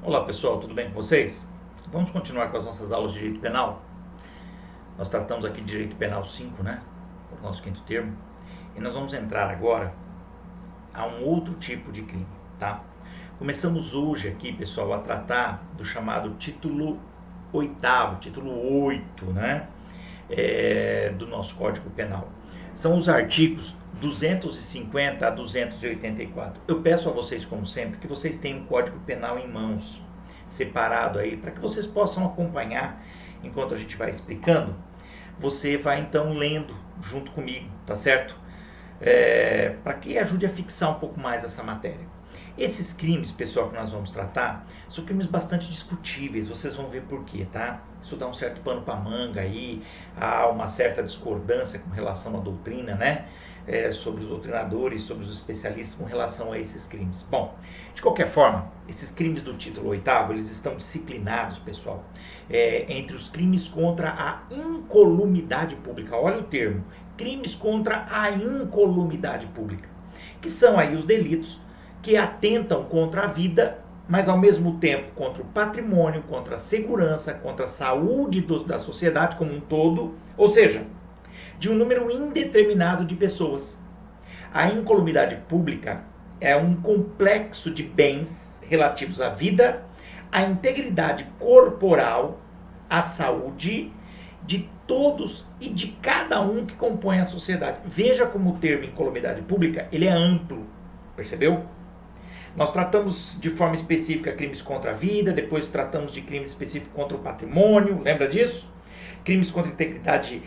Olá pessoal, tudo bem com vocês? Vamos continuar com as nossas aulas de Direito Penal. Nós tratamos aqui de Direito Penal 5, né? O nosso quinto termo. E nós vamos entrar agora a um outro tipo de crime, tá? Começamos hoje aqui, pessoal, a tratar do chamado título 8º, título 8, né? Do nosso Código Penal. São os artigos 250 a 284. Eu peço a vocês, como sempre, que vocês tenham o Código Penal em mãos, separado aí, para que vocês possam acompanhar enquanto a gente vai explicando. Você vai então lendo junto comigo, tá certo? Para que ajude a fixar um pouco mais essa matéria. Esses crimes, pessoal, que nós vamos tratar, são crimes bastante discutíveis, vocês vão ver por quê, tá? Isso dá um certo pano para manga aí, há uma certa discordância com relação à doutrina, né? Sobre os doutrinadores, sobre os especialistas com relação a esses crimes. Bom, de qualquer forma, esses crimes do título 8º, eles estão disciplinados, pessoal, entre os crimes contra a incolumidade pública. Olha o termo, crimes contra a incolumidade pública, que são aí os delitos que atentam contra a vida, mas ao mesmo tempo contra o patrimônio, contra a segurança, contra a saúde da sociedade como um todo, ou seja, de um número indeterminado de pessoas. A incolumidade pública é um complexo de bens relativos à vida, à integridade corporal, à saúde de todos e de cada um que compõe a sociedade. Veja como o termo incolumidade pública, ele é amplo, percebeu? Nós tratamos de forma específica crimes contra a vida, depois tratamos de crimes específicos contra o patrimônio, lembra disso? Crimes contra a integridade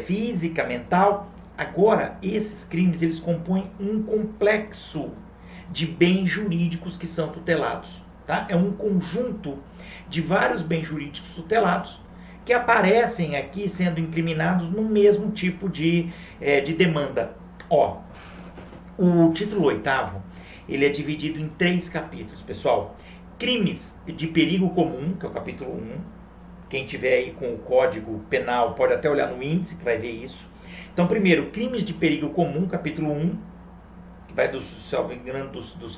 física, mental. Agora, esses crimes, eles compõem um complexo de bens jurídicos que são tutelados. Tá? É um conjunto de vários bens jurídicos tutelados que aparecem aqui sendo incriminados no mesmo tipo de demanda. Ó, o título 8º, ele é dividido em 3 capítulos, pessoal. Crimes de perigo comum, que é o capítulo 1. Quem tiver aí com o Código Penal pode até olhar no índice que vai ver isso. Então, primeiro, crimes de perigo comum, capítulo 1, que vai dos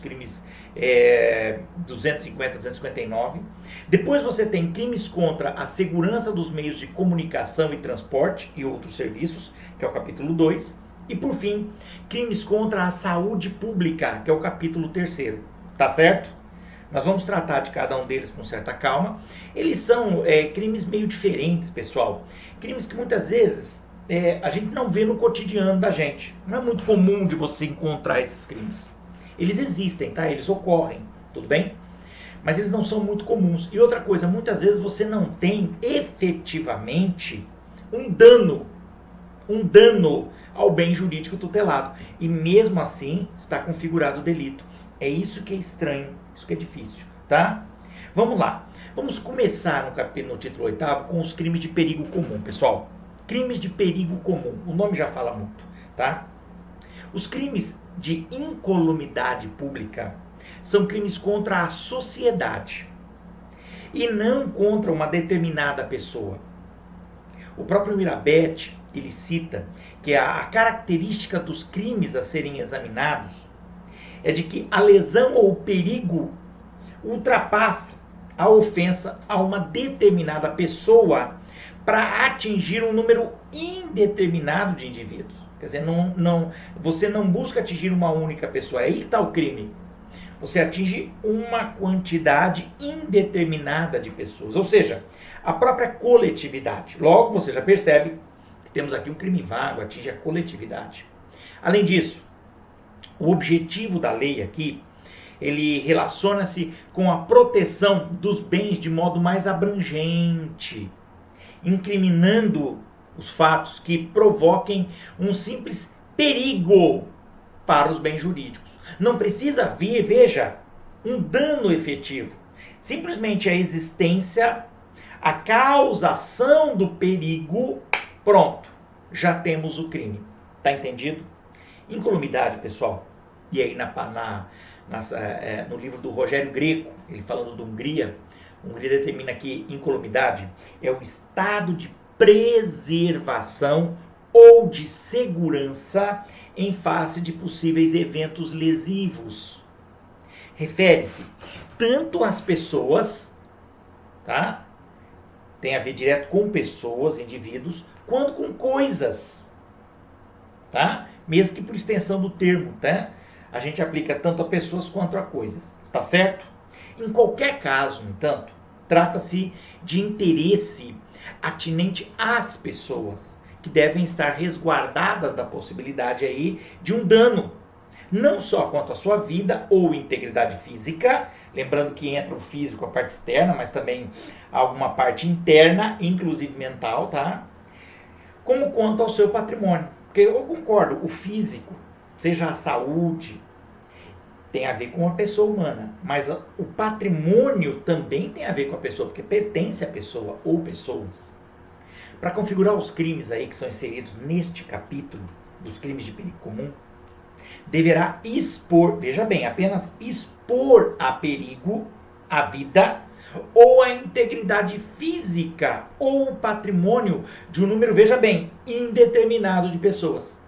crimes 250 a 259. Depois você tem crimes contra a segurança dos meios de comunicação e transporte e outros serviços, que é o capítulo 2. E por fim, crimes contra a saúde pública, que é o capítulo 3º. Tá certo? Nós vamos tratar de cada um deles com certa calma. Eles são crimes meio diferentes, pessoal. Crimes que muitas vezes a gente não vê no cotidiano da gente. Não é muito comum de você encontrar esses crimes. Eles existem, tá? Eles ocorrem, tudo bem? Mas eles não são muito comuns. E outra coisa, muitas vezes você não tem efetivamente um dano ao bem jurídico tutelado. E mesmo assim está configurado o delito. É isso que é estranho, isso que é difícil, tá? Vamos lá. Vamos começar no título 8º com os crimes de perigo comum, pessoal. Crimes de perigo comum, o nome já fala muito, tá? Os crimes de incolumidade pública são crimes contra a sociedade e não contra uma determinada pessoa. O próprio Mirabete, ele cita que a característica dos crimes a serem examinados é de que a lesão ou o perigo ultrapassa a ofensa a uma determinada pessoa para atingir um número indeterminado de indivíduos. Quer dizer, você não busca atingir uma única pessoa, é aí que está o crime. Você atinge uma quantidade indeterminada de pessoas, ou seja, a própria coletividade. Logo, você já percebe que temos aqui um crime vago, atinge a coletividade. Além disso, o objetivo da lei aqui, ele relaciona-se com a proteção dos bens de modo mais abrangente, incriminando os fatos que provoquem um simples perigo para os bens jurídicos. Não precisa haver, veja, um dano efetivo. Simplesmente a existência, a causação do perigo, pronto, já temos o crime. Tá entendido? Incolumidade, pessoal, e aí no livro do Rogério Greco, ele falando da Hungria determina que incolumidade é o estado de preservação ou de segurança em face de possíveis eventos lesivos. Refere-se tanto as pessoas, tá? Tem a ver direto com pessoas, indivíduos, quanto com coisas, tá? Mesmo que por extensão do termo, tá? A gente aplica tanto a pessoas quanto a coisas, tá certo? Em qualquer caso, no entanto, trata-se de interesse atinente às pessoas, que devem estar resguardadas da possibilidade aí de um dano, não só quanto à sua vida ou integridade física, lembrando que entra o físico, a parte externa, mas também alguma parte interna, inclusive mental, tá? Como quanto ao seu patrimônio. Porque eu concordo, o físico, seja a saúde, tem a ver com a pessoa humana, mas o patrimônio também tem a ver com a pessoa, porque pertence à pessoa ou pessoas. Para configurar os crimes aí que são inseridos neste capítulo dos crimes de perigo comum, deverá expor, veja bem, apenas expor a perigo a vida ou a integridade física ou o patrimônio de um número, veja bem, indeterminado de pessoas.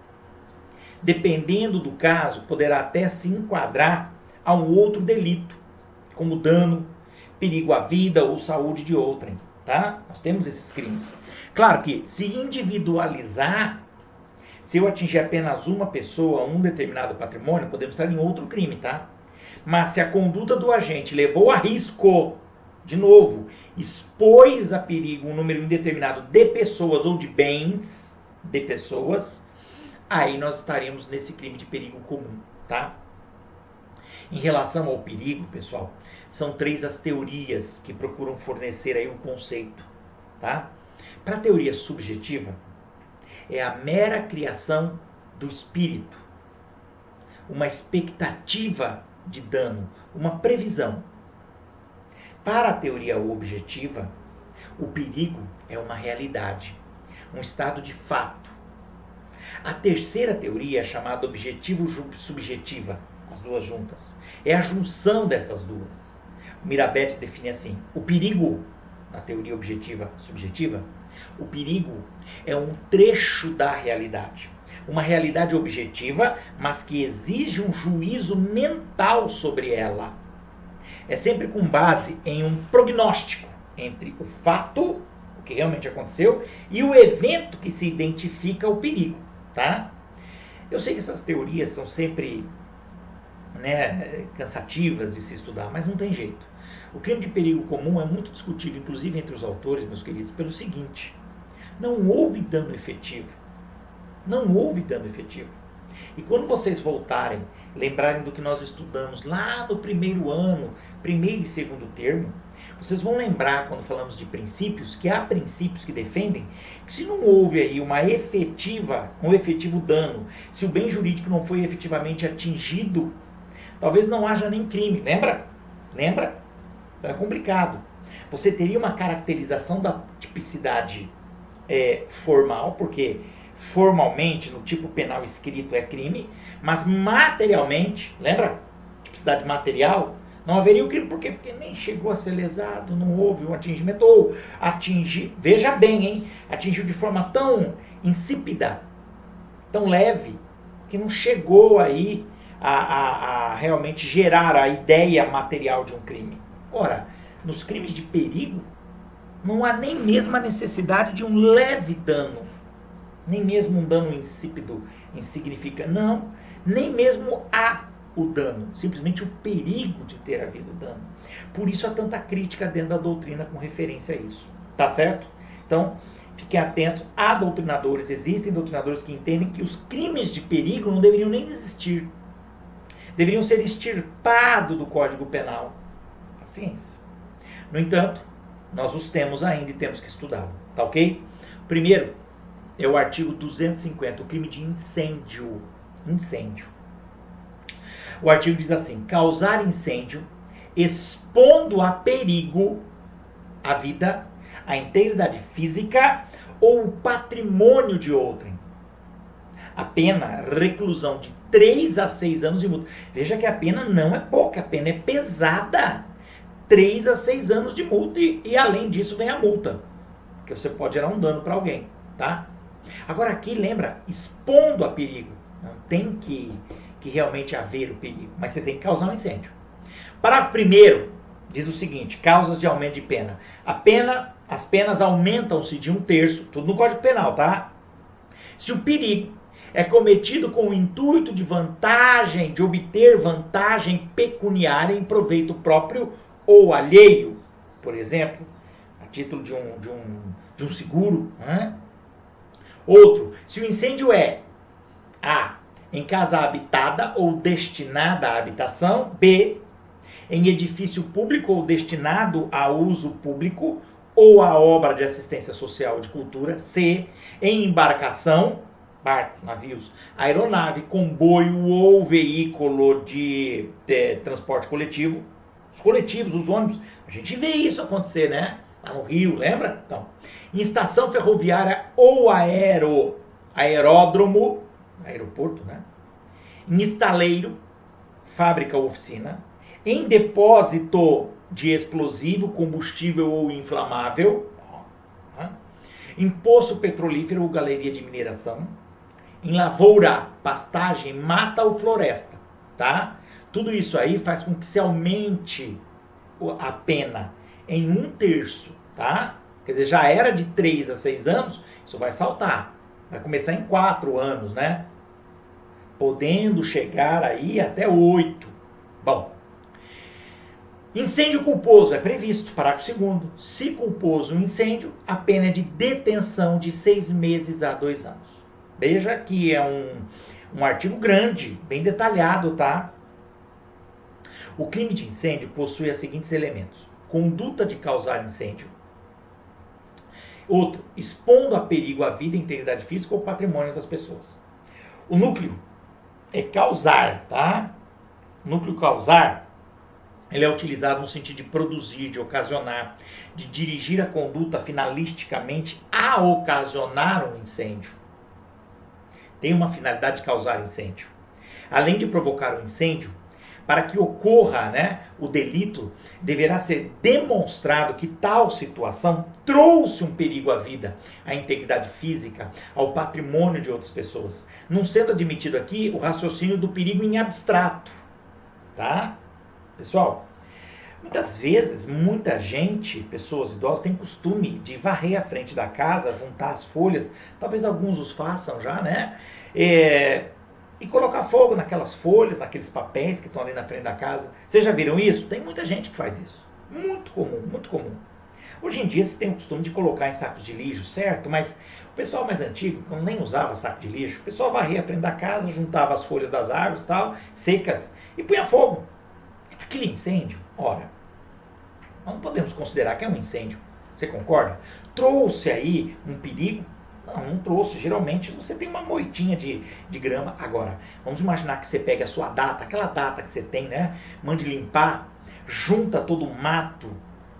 Dependendo do caso, poderá até se enquadrar a um outro delito, como dano, perigo à vida ou saúde de outrem, tá? Nós temos esses crimes. Claro que se individualizar, se eu atingir apenas uma pessoa, um determinado patrimônio, podemos estar em outro crime, tá? Mas se a conduta do agente levou a risco, de novo, expôs a perigo um número indeterminado de pessoas ou de bens de pessoas, aí nós estaríamos nesse crime de perigo comum, tá? Em relação ao perigo, pessoal, são 3 as teorias que procuram fornecer aí um conceito, tá? Para a teoria subjetiva, é a mera criação do espírito, uma expectativa de dano, uma previsão. Para a teoria objetiva, o perigo é uma realidade, um estado de fato. A terceira teoria é chamada objetivo-subjetiva, as duas juntas. É a junção dessas duas. O Mirabetes define assim: o perigo, na teoria objetiva-subjetiva, o perigo é um trecho da realidade. Uma realidade objetiva, mas que exige um juízo mental sobre ela. É sempre com base em um prognóstico entre o fato, o que realmente aconteceu, e o evento que se identifica o perigo, tá? Eu sei que essas teorias são sempre, cansativas de se estudar, mas não tem jeito. O crime de perigo comum é muito discutível, inclusive entre os autores, meus queridos, pelo seguinte: não houve dano efetivo. Não houve dano efetivo. E quando vocês voltarem, lembrarem do que nós estudamos lá no primeiro ano, primeiro e segundo termo, vocês vão lembrar, quando falamos de princípios, que há princípios que defendem que se não houve aí um efetivo dano, se o bem jurídico não foi efetivamente atingido, talvez não haja nem crime. Lembra? Lembra? É complicado. Você teria uma caracterização da tipicidade formal, porque formalmente, no tipo penal escrito é crime, mas materialmente, lembra? Tipicidade material, não haveria o crime. Por quê? Porque nem chegou a ser lesado, não houve um atingimento, ou veja bem, hein? Atingiu de forma tão insípida, tão leve, que não chegou aí a realmente gerar a ideia material de um crime. Ora, nos crimes de perigo, não há nem mesmo a necessidade de um leve dano, nem mesmo um dano insípido, insignificante, não, nem mesmo há o dano, simplesmente o perigo de ter havido dano. Por isso há tanta crítica dentro da doutrina com referência a isso, tá certo? Então, fiquem atentos, há doutrinadores, existem doutrinadores que entendem que os crimes de perigo não deveriam nem existir, deveriam ser extirpados do Código Penal. Paciência. No entanto, nós os temos ainda e temos que estudá-lo, tá ok? Primeiro, é o artigo 250, o crime de incêndio. Incêndio. O artigo diz assim: causar incêndio expondo a perigo a vida, a integridade física ou o patrimônio de outrem. A pena, reclusão de 3 a 6 anos de multa. Veja que a pena não é pouca, a pena é pesada. 3 a 6 anos de multa e além disso vem a multa, que você pode gerar um dano para alguém, tá? Agora aqui, lembra, expondo a perigo. Não tem que realmente haver o perigo, mas você tem que causar um incêndio. Parágrafo 1º, diz o seguinte, causas de aumento de pena. As penas aumentam-se de 1/3, tudo no Código Penal, tá? Se o perigo é cometido com o intuito de obter vantagem pecuniária em proveito próprio ou alheio, por exemplo, a título de um seguro, né? Outro, se o incêndio é A, em casa habitada ou destinada à habitação, B, em edifício público ou destinado a uso público ou a obra de assistência social ou de cultura, C, em embarcação, barcos, navios, aeronave, comboio ou veículo de transporte coletivo, os coletivos, os ônibus, a gente vê isso acontecer, né? Lá no Rio, lembra? Então, em estação ferroviária ou aeródromo, aeroporto, né? Em estaleiro, fábrica ou oficina, em depósito de explosivo, combustível ou inflamável, né? Em poço petrolífero ou galeria de mineração, em lavoura, pastagem, mata ou floresta, tá? Tudo isso aí faz com que se aumente a pena em 1/3, tá? Quer dizer, já era de 3 a 6 anos, isso vai saltar. Vai começar em 4 anos, né? Podendo chegar aí até 8. Bom, incêndio culposo é previsto, parágrafo 2º. Se culposo o incêndio, a pena é de detenção de 6 meses a 2 anos. Veja que é um artigo grande, bem detalhado, tá? O crime de incêndio possui os seguintes elementos: conduta de causar incêndio. Outro, expondo a perigo a vida, integridade física ou patrimônio das pessoas. O núcleo é causar, tá? O núcleo causar, ele é utilizado no sentido de produzir, de ocasionar, de dirigir a conduta finalisticamente a ocasionar um incêndio. Tem uma finalidade de causar incêndio. Além de provocar um incêndio, para que ocorra, né, o delito, deverá ser demonstrado que tal situação trouxe um perigo à vida, à integridade física, ao patrimônio de outras pessoas, não sendo admitido aqui o raciocínio do perigo em abstrato, tá? Pessoal, muitas vezes, muita gente, pessoas idosas, tem costume de varrer a frente da casa, juntar as folhas, talvez alguns os façam já, né? E colocar fogo naquelas folhas, naqueles papéis que estão ali na frente da casa. Vocês já viram isso? Tem muita gente que faz isso. Muito comum, muito comum. Hoje em dia se tem o costume de colocar em sacos de lixo, certo? Mas o pessoal mais antigo, quando nem usava saco de lixo, o pessoal varria a frente da casa, juntava as folhas das árvores e tal, secas, e punha fogo. Aquele incêndio, ora, nós não podemos considerar que é um incêndio. Você concorda? Trouxe aí um perigo? Não trouxe. Geralmente você tem uma moitinha de grama. Agora, vamos imaginar que você pega a sua data, aquela data que você tem, né? Mande limpar, junta todo o mato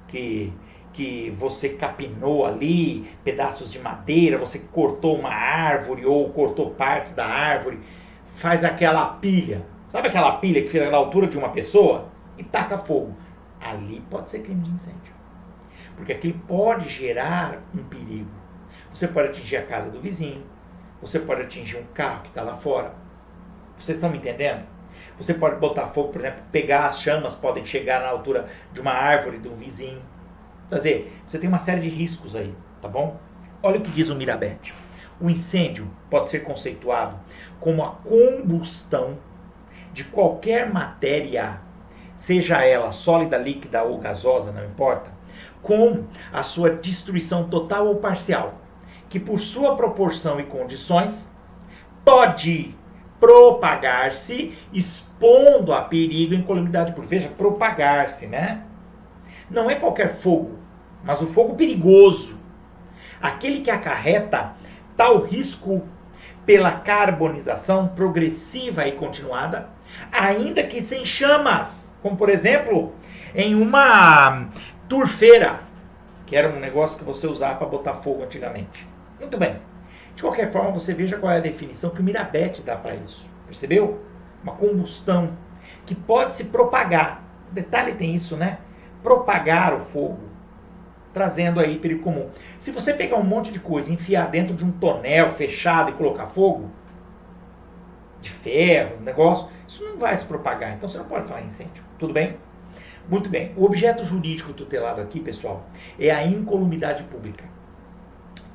que você capinou ali, pedaços de madeira, você cortou uma árvore ou cortou partes da árvore, faz aquela pilha. Sabe aquela pilha que fica na altura de uma pessoa? E taca fogo. Ali pode ser crime de incêndio. Porque aquilo pode gerar um perigo. Você pode atingir a casa do vizinho. Você pode atingir um carro que está lá fora. Vocês estão me entendendo? Você pode botar fogo, por exemplo, pegar as chamas, podem chegar na altura de uma árvore do vizinho. Quer dizer, você tem uma série de riscos aí, tá bom? Olha o que diz o Mirabete. O incêndio pode ser conceituado como a combustão de qualquer matéria, seja ela sólida, líquida ou gasosa, não importa, com a sua destruição total ou parcial, que por sua proporção e condições pode propagar-se, expondo a perigo e incolumidade pública. Veja, propagar-se, né? Não é qualquer fogo, mas o fogo perigoso, aquele que acarreta tal risco pela carbonização progressiva e continuada, ainda que sem chamas, como por exemplo, em uma turfeira, que era um negócio que você usava para botar fogo antigamente. Muito bem. De qualquer forma, você veja qual é a definição que o Mirabete dá para isso. Percebeu? Uma combustão que pode se propagar. O detalhe tem isso, né? Propagar o fogo, trazendo aí perigo comum. Se você pegar um monte de coisa, enfiar dentro de um tonel fechado e colocar fogo, de ferro, um negócio, isso não vai se propagar. Então você não pode falar em incêndio. Tudo bem? Muito bem. O objeto jurídico tutelado aqui, pessoal, é a incolumidade pública,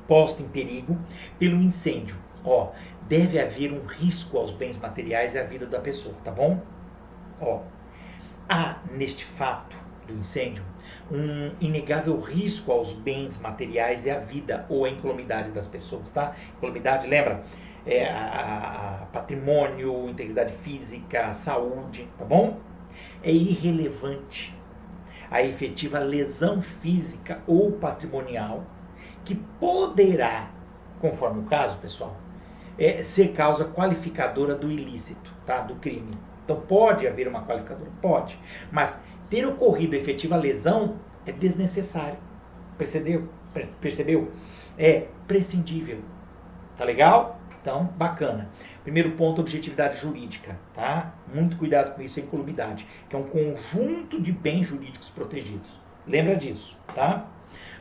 posta em perigo pelo incêndio. Ó, deve haver um risco aos bens materiais e à vida da pessoa, tá bom? Ó, há neste fato do incêndio um inegável risco aos bens materiais e à vida ou à incolumidade das pessoas, tá? Incolumidade, lembra? É a patrimônio, integridade física, saúde, tá bom? É irrelevante a efetiva lesão física ou patrimonial que poderá, conforme o caso, pessoal, ser causa qualificadora do ilícito, tá? Do crime. Então pode haver uma qualificadora, pode, mas ter ocorrido efetiva lesão é desnecessário. Percebeu? É prescindível. Tá legal? Então, bacana. Primeiro ponto, objetividade jurídica, tá? Muito cuidado com isso, a incolumidade, que é um conjunto de bens jurídicos protegidos. Lembra disso, tá?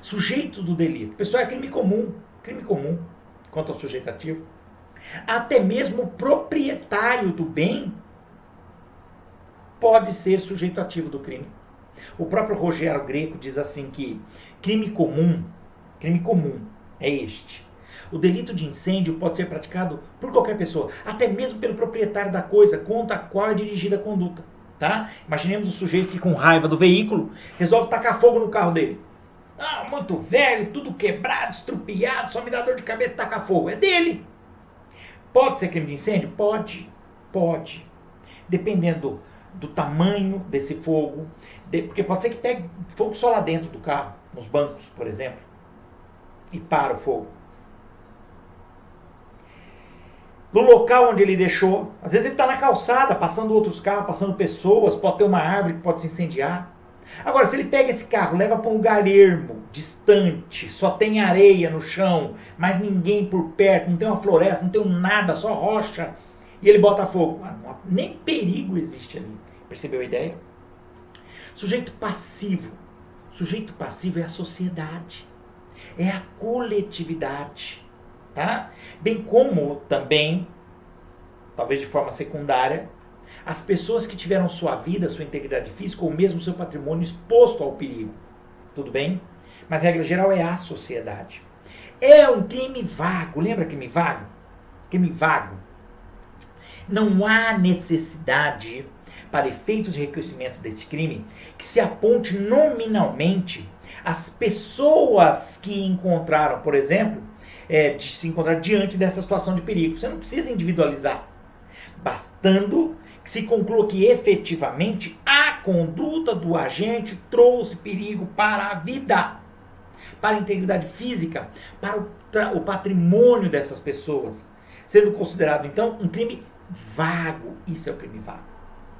Sujeitos do delito. Pessoal, é crime comum quanto ao sujeito ativo. Até mesmo o proprietário do bem pode ser sujeito ativo do crime. O próprio Rogério Greco diz assim que crime comum é este. O delito de incêndio pode ser praticado por qualquer pessoa, até mesmo pelo proprietário da coisa contra a qual é dirigida a conduta. Tá? Imaginemos o sujeito que, com raiva do veículo, resolve tacar fogo no carro dele. Ah, muito velho, tudo quebrado, estrupiado, só me dá dor de cabeça tacar fogo. É dele. Pode ser crime de incêndio? Pode. Dependendo do tamanho desse fogo, porque pode ser que pegue fogo só lá dentro do carro, nos bancos, por exemplo, e para o fogo. No local onde ele deixou, às vezes ele está na calçada, passando outros carros, passando pessoas, pode ter uma árvore que pode se incendiar. Agora, se ele pega esse carro, leva para um lugar ermo, distante, só tem areia no chão, mas ninguém por perto, não tem uma floresta, não tem nada, só rocha, e ele bota fogo, nem perigo existe ali. Percebeu a ideia? Sujeito passivo é a sociedade, é a coletividade. Tá? Bem como também, talvez de forma secundária, as pessoas que tiveram sua vida, sua integridade física ou mesmo seu patrimônio exposto ao perigo. Tudo bem? Mas a regra geral é a sociedade. É um crime vago. Lembra crime vago? Crime vago. Não há necessidade, para efeitos de reconhecimento desse crime, que se aponte nominalmente as pessoas que encontraram, por exemplo, de se encontrar diante dessa situação de perigo. Você não precisa individualizar, bastando que se conclua que efetivamente a conduta do agente trouxe perigo para a vida, para a integridade física, para o patrimônio dessas pessoas, sendo considerado então um crime vago. Isso é o crime vago.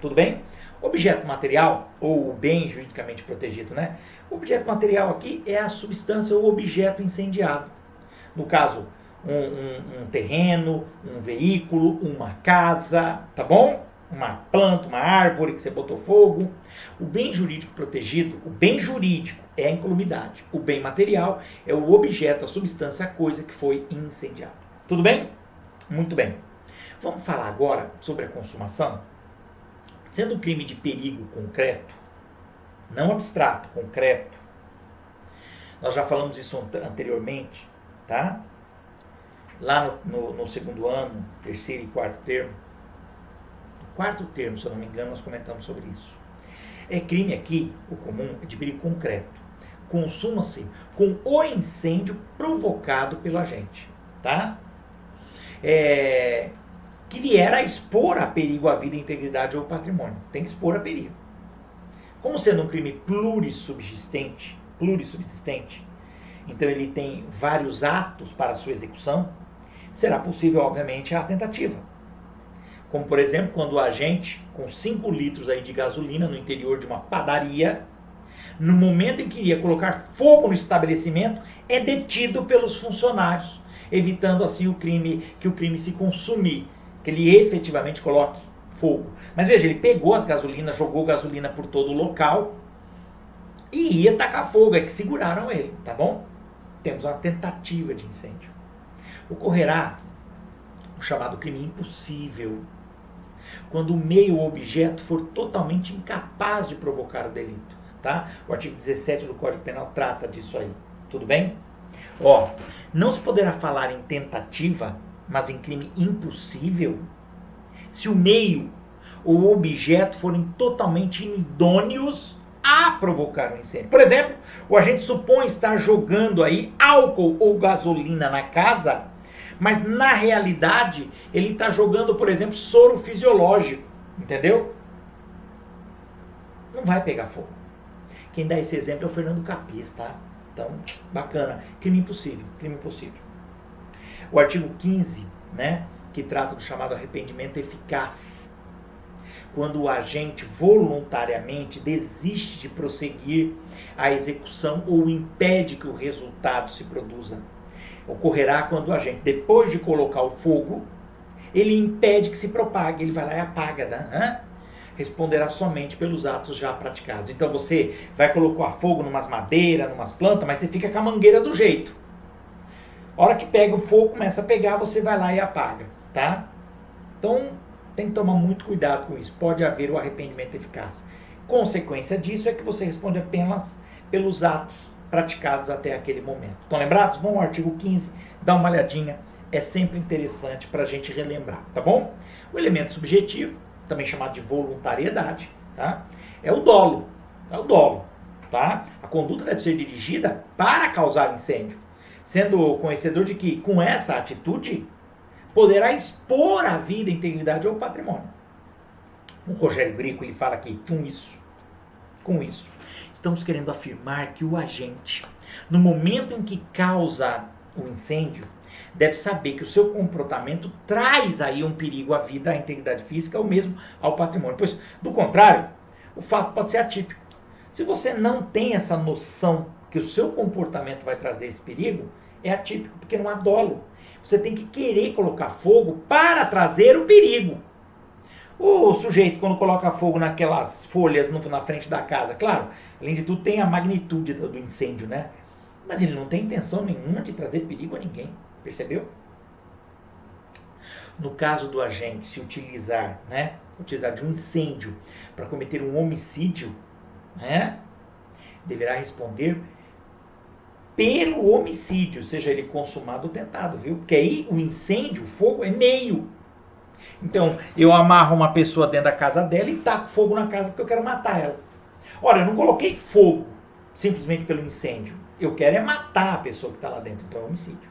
Tudo bem? Objeto material, ou o bem juridicamente protegido, né? O objeto material aqui é a substância ou objeto incendiado. No caso, um terreno, um veículo, uma casa, tá bom? Uma planta, uma árvore que você botou fogo. O bem jurídico protegido, o bem jurídico é a incolumidade. O bem material é o objeto, a substância, a coisa que foi incendiada. Tudo bem? Muito bem. Vamos falar agora sobre a consumação. Sendo um crime de perigo concreto, não abstrato, concreto. Nós já falamos isso anteriormente. Tá? Lá no segundo ano, terceiro e quarto termo. No quarto termo, se eu não me engano, nós comentamos sobre isso. É crime aqui, o comum, é de perigo concreto. Consuma-se com o incêndio provocado pelo agente. Tá? Que vier a expor a perigo a vida, a integridade ou patrimônio. Tem que expor a perigo. Como sendo um crime plurissubsistente, então ele tem vários atos para sua execução, será possível, obviamente, a tentativa. Como, por exemplo, quando o agente, com 5 litros aí de gasolina no interior de uma padaria, no momento em que iria colocar fogo no estabelecimento, é detido pelos funcionários, evitando assim que o crime se consumir, que ele efetivamente coloque fogo. Mas veja, ele pegou as gasolinas, jogou gasolina por todo o local e ia tacar fogo, é que seguraram ele, tá bom? Temos uma tentativa de incêndio. Ocorrerá o chamado crime impossível. quando o meio ou objeto for totalmente incapaz de provocar o delito, tá? O artigo 17 do Código Penal trata disso aí, tudo bem? Ó, não se poderá falar em tentativa, mas em crime impossível, se o meio ou o objeto forem totalmente idôneos a provocar um incêndio. Por exemplo, o agente supõe estar jogando aí álcool ou gasolina na casa, mas na realidade ele está jogando, por exemplo, soro fisiológico, entendeu? Não vai pegar fogo. Quem dá esse exemplo é o Fernando Capis, tá? Então, bacana. Crime impossível, crime impossível. O artigo 15, né, que trata do chamado arrependimento eficaz. Quando o agente voluntariamente desiste de prosseguir a execução ou impede que o resultado se produza. Ocorrerá quando o agente, depois de colocar o fogo, ele impede que se propague, ele vai lá e apaga, né? Responderá somente pelos atos já praticados. Então você vai colocar fogo numas madeiras, numas plantas, mas você fica com a mangueira do jeito. A hora que pega o fogo, começa a pegar, você vai lá e apaga, tá? Então, tem que tomar muito cuidado com isso. Pode haver o arrependimento eficaz. Consequência disso é que você responde apenas pelos atos praticados até aquele momento. Estão lembrados? Vão ao artigo 15, dá uma olhadinha. É sempre interessante para a gente relembrar, tá bom? O elemento subjetivo, também chamado de voluntariedade, tá? É o dolo. É o dolo, tá? A conduta deve ser dirigida para causar incêndio, sendo conhecedor de que, com essa atitude, poderá expor a vida, a integridade ou o patrimônio. O Rogério Grico, ele fala aqui, com isso, estamos querendo afirmar que o agente, no momento em que causa o incêndio, deve saber que o seu comportamento traz aí um perigo à vida, à integridade física ou mesmo ao patrimônio. Pois, do contrário, o fato pode ser atípico. Se você não tem essa noção que o seu comportamento vai trazer esse perigo, é atípico, porque não há dolo. Você tem que querer colocar fogo para trazer o perigo. O sujeito, quando coloca fogo naquelas folhas na frente da casa, claro, além de tudo tem a magnitude do incêndio, né? Mas ele não tem intenção nenhuma de trazer perigo a ninguém, percebeu? No caso do agente se utilizar de um incêndio para cometer um homicídio, né, deverá responder pelo homicídio, seja ele consumado ou tentado, viu? Porque aí o incêndio, o fogo, é meio. Então, eu amarro uma pessoa dentro da casa dela e taco fogo na casa porque eu quero matar ela. Ora, eu não coloquei fogo simplesmente pelo incêndio. Eu quero é matar a pessoa que está lá dentro, então é homicídio.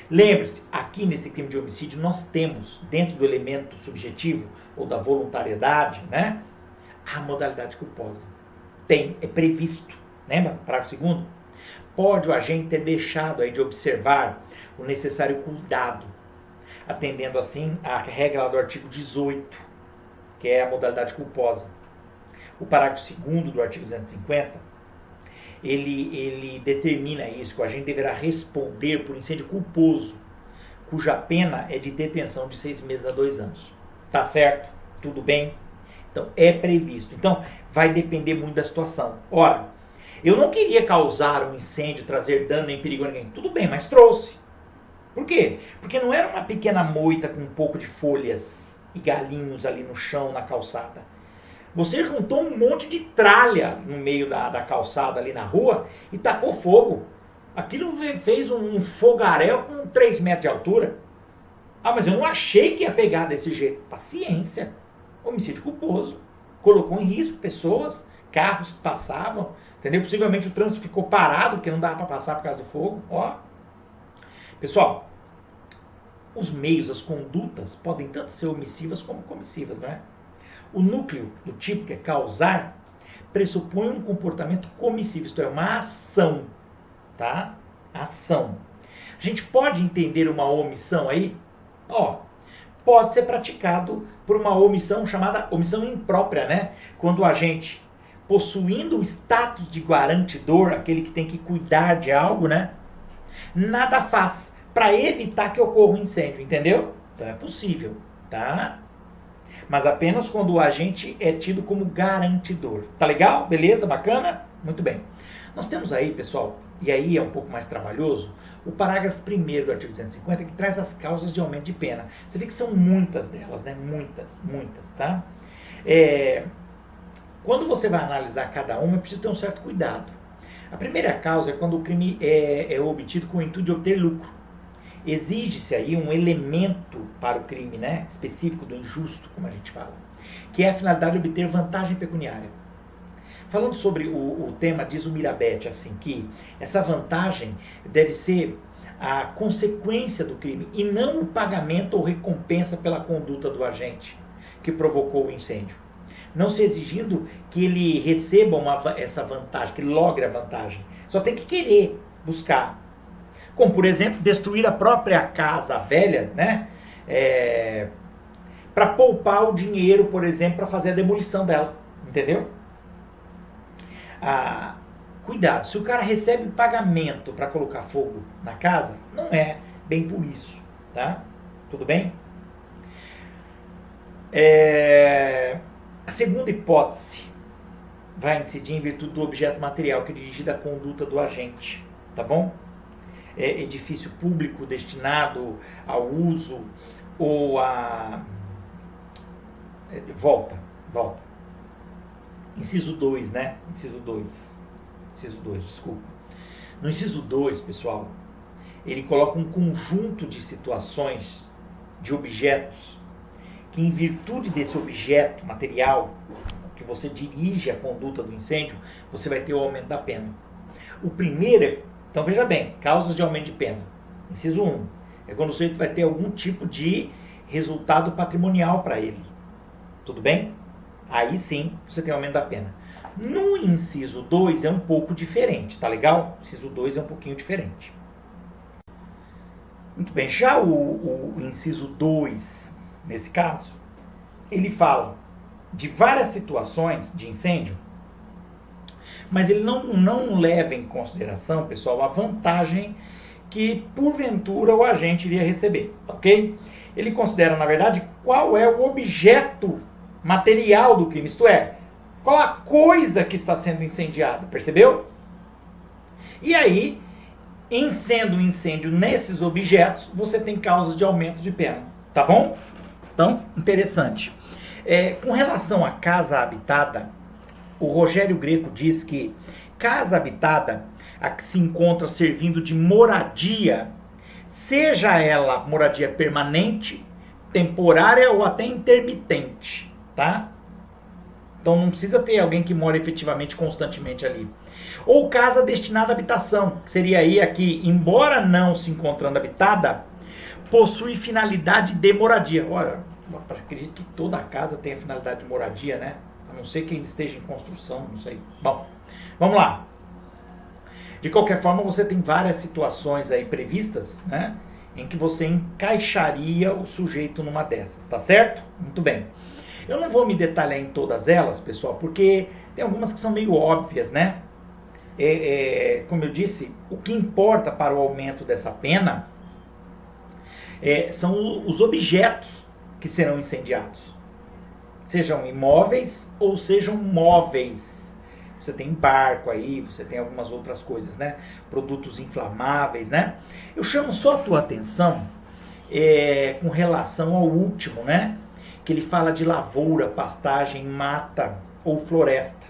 Lembre-se, aqui nesse crime de homicídio nós temos, dentro do elemento subjetivo ou da voluntariedade, né, a modalidade culposa. É previsto, lembra? Parágrafo 2º. Pode o agente ter deixado aí de observar o necessário cuidado, atendendo assim à regra do artigo 18, que é a modalidade culposa. O parágrafo 2º do artigo 250, ele determina isso, que o agente deverá responder por incêndio culposo, cuja pena é de detenção de 6 meses a 2 anos. Tá certo? Tudo bem? Então, é previsto. Então, vai depender muito da situação. Ora, eu não queria causar um incêndio, trazer dano nem perigo a ninguém. Tudo bem, mas trouxe. Por quê? Porque não era uma pequena moita com um pouco de folhas e galinhos ali no chão, na calçada. Você juntou um monte de tralha no meio da calçada ali na rua e tacou fogo. Aquilo fez um fogaréu com 3 metros de altura. Ah, mas eu não achei que ia pegar desse jeito. Paciência. Homicídio culposo. Colocou em risco pessoas, carros que passavam. Entendeu? Possivelmente o trânsito ficou parado, porque não dava para passar por causa do fogo. Ó. Pessoal, os meios, as condutas, podem tanto ser omissivas como comissivas, não é? O núcleo do tipo, que é causar, pressupõe um comportamento comissivo, isto é, uma ação, tá? Ação. A gente pode entender uma omissão aí? Ó, pode ser praticado por uma omissão chamada omissão imprópria, né? Quando o agente, possuindo o status de garantidor, aquele que tem que cuidar de algo, né, nada faz para evitar que ocorra um incêndio, entendeu? Então é possível, tá? Mas apenas quando o agente é tido como garantidor. Tá legal? Beleza? Bacana? Muito bem. Nós temos aí, pessoal, e aí é um pouco mais trabalhoso, o parágrafo 1º do artigo 250, que traz as causas de aumento de pena. Você vê que são muitas delas, né? Muitas, tá? Quando você vai analisar cada uma, é preciso ter um certo cuidado. A primeira causa é quando o crime é obtido com o intuito de obter lucro. Exige-se aí um elemento para o crime, né, específico do injusto, como a gente fala, que é a finalidade de obter vantagem pecuniária. Falando sobre o tema, diz o Mirabete assim, que essa vantagem deve ser a consequência do crime e não o pagamento ou recompensa pela conduta do agente que provocou o incêndio. Não se exigindo que ele receba essa vantagem, que ele logre a vantagem. Só tem que querer buscar. Como, por exemplo, destruir a própria casa velha, né? Para poupar o dinheiro, por exemplo, para fazer a demolição dela. Entendeu? Cuidado, se o cara recebe pagamento para colocar fogo na casa, não é bem por isso, tá? Tudo bem? A segunda hipótese vai incidir em virtude do objeto material que é dirigido à conduta do agente, tá bom? Edifício público destinado ao uso ou a... Volta. Inciso 2, né? Inciso 2, desculpa. No inciso 2, pessoal, ele coloca um conjunto de situações, de objetos, que em virtude desse objeto material, que você dirige a conduta do incêndio, você vai ter o aumento da pena. O primeiro, então veja bem, causas de aumento de pena. Inciso 1, é quando o sujeito vai ter algum tipo de resultado patrimonial para ele. Tudo bem? Aí sim, você tem aumento da pena. No inciso 2 é um pouco diferente, tá legal? O inciso 2 é um pouquinho diferente. Muito bem, já o inciso 2, nesse caso, ele fala de várias situações de incêndio, mas ele não leva em consideração, pessoal, a vantagem que, porventura, o agente iria receber, tá ok? Ele considera, na verdade, qual é o objeto material do crime, isto é, qual a coisa que está sendo incendiada, percebeu? E aí, em sendo um incêndio nesses objetos, você tem causas de aumento de pena, tá bom? Então, interessante. Com relação à casa habitada, o Rogério Greco diz que casa habitada, a que se encontra servindo de moradia, seja ela moradia permanente, temporária ou até intermitente, tá? Então não precisa ter alguém que mora efetivamente constantemente ali. Ou casa destinada à habitação, que seria aí a que, embora não se encontrando habitada, possui finalidade de moradia. Olha, eu acredito que toda casa tem a finalidade de moradia, né? A não ser que ainda esteja em construção, não sei. Bom, vamos lá. De qualquer forma, você tem várias situações aí previstas, né? Em que você encaixaria o sujeito numa dessas, tá certo? Muito bem. Eu não vou me detalhar em todas elas, pessoal, porque tem algumas que são meio óbvias, né? Como eu disse, o que importa para o aumento dessa pena são os objetos que serão incendiados. Sejam imóveis ou sejam móveis. Você tem barco aí, você tem algumas outras coisas, né? Produtos inflamáveis, né? Eu chamo só a tua atenção com relação ao último, né? Que ele fala de lavoura, pastagem, mata ou floresta.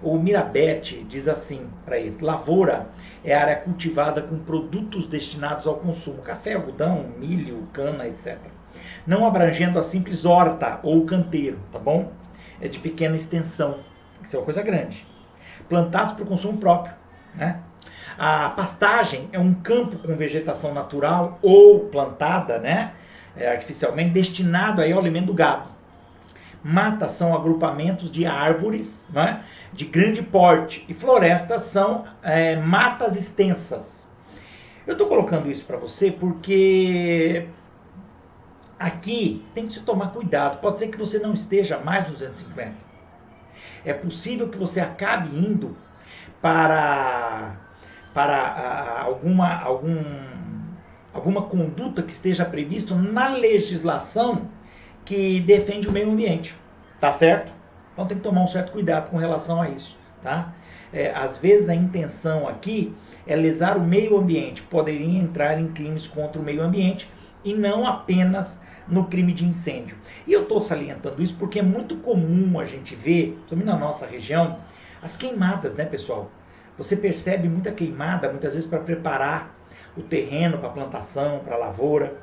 O Mirabete diz assim para esse: lavoura é área cultivada com produtos destinados ao consumo, café, algodão, milho, cana, etc. Não abrangendo a simples horta ou canteiro, tá bom? É de pequena extensão, isso é uma coisa grande. Plantados para o consumo próprio, né? A pastagem é um campo com vegetação natural ou plantada, né? Artificialmente, destinado aí ao alimento do gado. Matas são agrupamentos de árvores, né, de grande porte, e florestas são matas extensas. Eu estou colocando isso para você porque aqui tem que se tomar cuidado. Pode ser que você não esteja mais nos 250. É possível que você acabe indo para alguma conduta que esteja previsto na legislação que defende o meio ambiente, tá certo? Então tem que tomar um certo cuidado com relação a isso, tá? Às vezes a intenção aqui é lesar o meio ambiente, poderia entrar em crimes contra o meio ambiente e não apenas no crime de incêndio. E eu estou salientando isso porque é muito comum a gente ver, principalmente na nossa região, as queimadas, né, pessoal? Você percebe muita queimada, muitas vezes para preparar o terreno para plantação, para lavoura.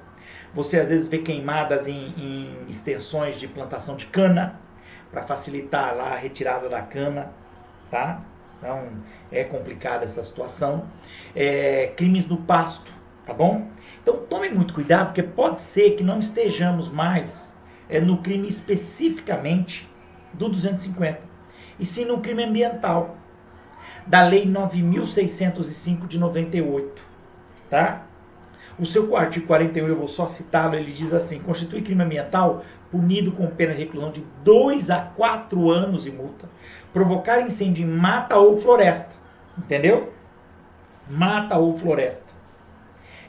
Você às vezes vê queimadas em extensões de plantação de cana, para facilitar lá a retirada da cana, tá? Então é complicada essa situação. Crimes no pasto, tá bom? Então tome muito cuidado, porque pode ser que não estejamos mais no crime especificamente do 250, e sim no crime ambiental, da Lei 9.605 de 98, tá? O seu artigo 41, eu vou só citá-lo, ele diz assim: constitui crime ambiental punido com pena de reclusão de 2 a 4 anos e multa, provocar incêndio em mata ou floresta, entendeu? Mata ou floresta.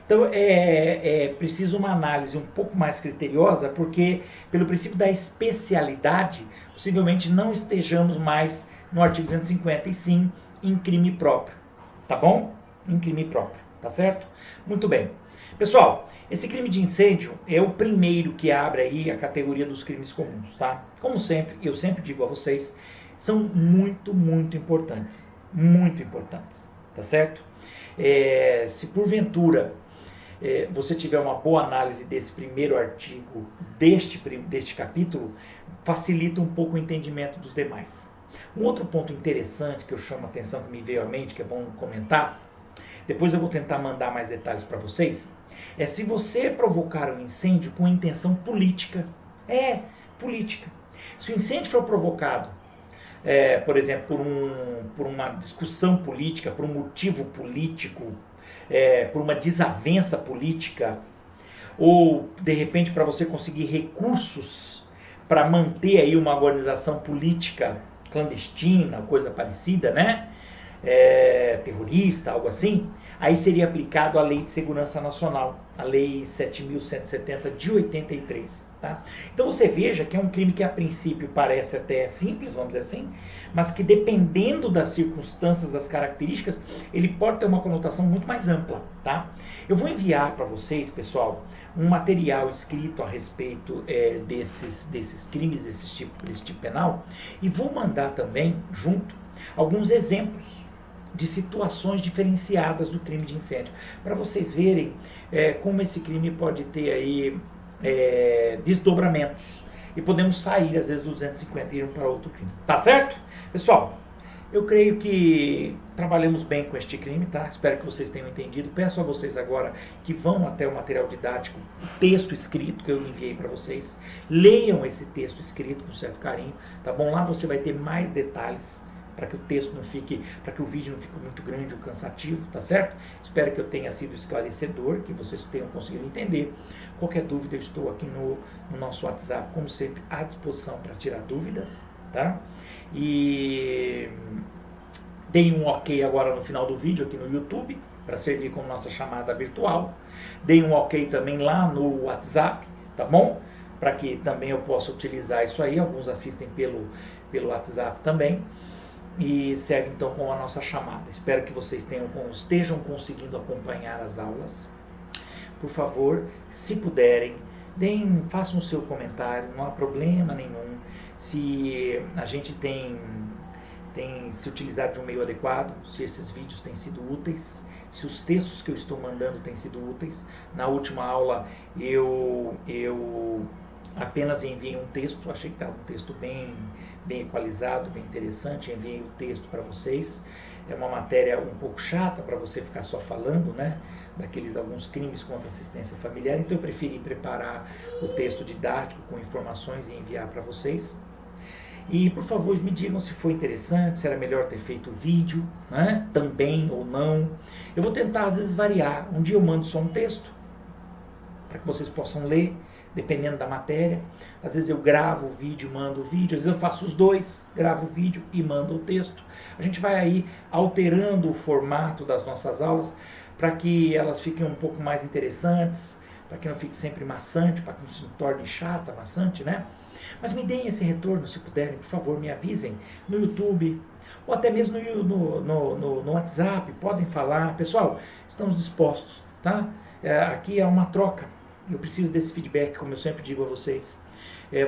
Então é preciso uma análise um pouco mais criteriosa, porque pelo princípio da especialidade, possivelmente não estejamos mais no artigo 250, e sim em crime próprio, tá bom? Em crime próprio, tá certo? Muito bem. Pessoal, esse crime de incêndio é o primeiro que abre aí a categoria dos crimes comuns, tá? Como sempre, eu sempre digo a vocês, são muito, muito importantes, tá certo? Se porventura você tiver uma boa análise desse primeiro artigo, deste capítulo, facilita um pouco o entendimento dos demais. Um outro ponto interessante que eu chamo a atenção, que me veio à mente, que é bom comentar, depois eu vou tentar mandar mais detalhes para vocês, se você provocar um incêndio com intenção política. Política. Se o incêndio for provocado, por exemplo, por uma discussão política, por um motivo político, por uma desavença política, ou de repente para você conseguir recursos para manter aí uma organização política clandestina, coisa parecida, né? Terrorista, algo assim, aí seria aplicado a Lei de Segurança Nacional, a Lei 7.170 de 83, tá? Então você veja que é um crime que a princípio parece até simples, vamos dizer assim, mas que dependendo das circunstâncias, das características, ele pode ter uma conotação muito mais ampla, tá? Eu vou enviar para vocês, pessoal, um material escrito a respeito desses crimes, desse tipo penal, e vou mandar também, junto, alguns exemplos de situações diferenciadas do crime de incêndio, para vocês verem como esse crime pode ter aí desdobramentos, e podemos sair às vezes do 250 e ir para outro crime, tá certo? Pessoal, eu creio que trabalhamos bem com este crime, tá? Espero que vocês tenham entendido. Peço a vocês agora que vão até o material didático, o texto escrito que eu enviei para vocês, leiam esse texto escrito com certo carinho, tá bom? Lá você vai ter mais detalhes, para que o texto não fique, para que o vídeo não fique muito grande ou cansativo, tá certo? Espero que eu tenha sido esclarecedor, que vocês tenham conseguido entender. Qualquer dúvida, eu estou aqui no nosso WhatsApp, como sempre, à disposição para tirar dúvidas, tá? E deem um ok agora no final do vídeo aqui no YouTube, para servir como nossa chamada virtual. Deem um ok também lá no WhatsApp, tá bom? Para que também eu possa utilizar isso aí. Alguns assistem pelo WhatsApp também. E serve então como a nossa chamada. Espero que vocês estejam conseguindo acompanhar as aulas. Por favor, se puderem, façam o seu comentário, não há problema nenhum. Se a gente tem se utilizar de um meio adequado, se esses vídeos têm sido úteis, se os textos que eu estou mandando têm sido úteis. Na última aula eu apenas enviei um texto, achei que estava um texto bem equalizado, bem interessante, enviei o texto para vocês. É uma matéria um pouco chata para você ficar só falando, né, daqueles alguns crimes contra a assistência familiar, então eu preferi preparar o texto didático com informações e enviar para vocês. E por favor me digam se foi interessante, se era melhor ter feito vídeo, né, também ou não. Eu vou tentar às vezes variar, um dia eu mando só um texto, para que vocês possam ler, dependendo da matéria. Às vezes eu gravo o vídeo, mando o vídeo, às vezes eu faço os dois, gravo o vídeo e mando o texto. A gente vai aí alterando o formato das nossas aulas para que elas fiquem um pouco mais interessantes, para que não fique sempre maçante, para que não se torne chata, maçante, né? Mas me deem esse retorno, se puderem, por favor, me avisem no YouTube, ou até mesmo no WhatsApp, podem falar. Pessoal, estamos dispostos, tá? Aqui é uma troca, eu preciso desse feedback, como eu sempre digo a vocês.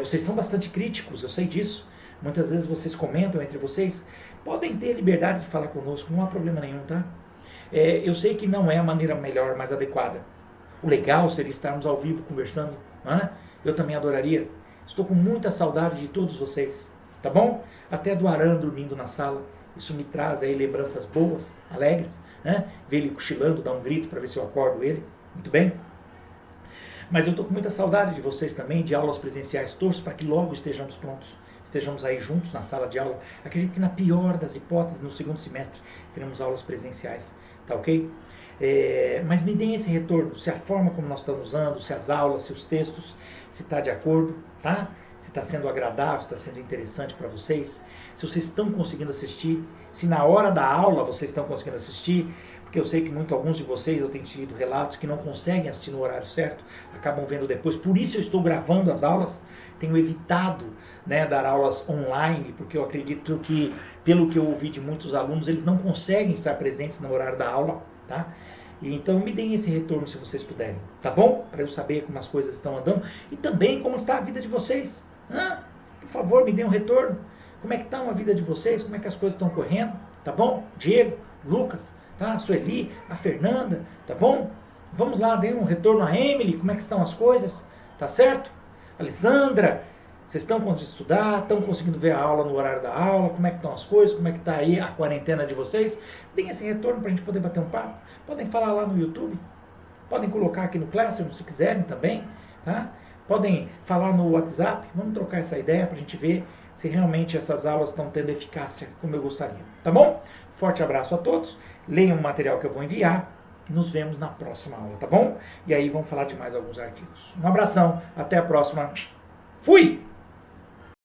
Vocês são bastante críticos, eu sei disso, muitas vezes vocês comentam entre vocês, podem ter liberdade de falar conosco, não há problema nenhum, tá? Eu sei que não é a maneira melhor, mais adequada. O legal seria estarmos ao vivo conversando, né? Eu também adoraria. Estou com muita saudade de todos vocês, tá bom? Até do Aran dormindo na sala. Isso me traz aí lembranças boas, alegres, né? Ver ele cochilando, dar um grito para ver se eu acordo ele. Muito bem? Mas eu estou com muita saudade de vocês também, de aulas presenciais. Torço para que logo estejamos prontos. Estejamos aí juntos na sala de aula. Acredito que na pior das hipóteses, no segundo semestre, teremos aulas presenciais. Tá ok? Mas me deem esse retorno, se a forma como nós estamos usando, se as aulas, se os textos, se está de acordo, tá? Se está sendo agradável, se está sendo interessante para vocês, se vocês estão conseguindo assistir, se na hora da aula vocês estão conseguindo assistir, porque eu sei que alguns de vocês, eu tenho tido relatos que não conseguem assistir no horário certo, acabam vendo depois, por isso eu estou gravando as aulas, tenho evitado, né, dar aulas online, porque eu acredito que, pelo que eu ouvi de muitos alunos, eles não conseguem estar presentes no horário da aula, tá? Então me deem esse retorno se vocês puderem, tá bom? Para eu saber como as coisas estão andando e também como está a vida de vocês. Por favor, me deem um retorno. Como é que está a vida de vocês? Como é que as coisas estão correndo? Tá bom? Diego, Lucas, tá? A Sueli, a Fernanda, tá bom? Vamos lá, deem um retorno a Emily, como é que estão as coisas? Tá certo? Alessandra, vocês estão conseguindo estudar? Estão conseguindo ver a aula no horário da aula? Como é que estão as coisas? Como é que está aí a quarentena de vocês? Deem esse retorno para a gente poder bater um papo. Podem falar lá no YouTube. Podem colocar aqui no Classroom, se quiserem também. Tá? Podem falar no WhatsApp. Vamos trocar essa ideia para a gente ver se realmente essas aulas estão tendo eficácia como eu gostaria. Tá bom? Forte abraço a todos. Leiam o material que eu vou enviar. Nos vemos na próxima aula, tá bom? E aí vamos falar de mais alguns artigos. Um abração. Até a próxima. Fui!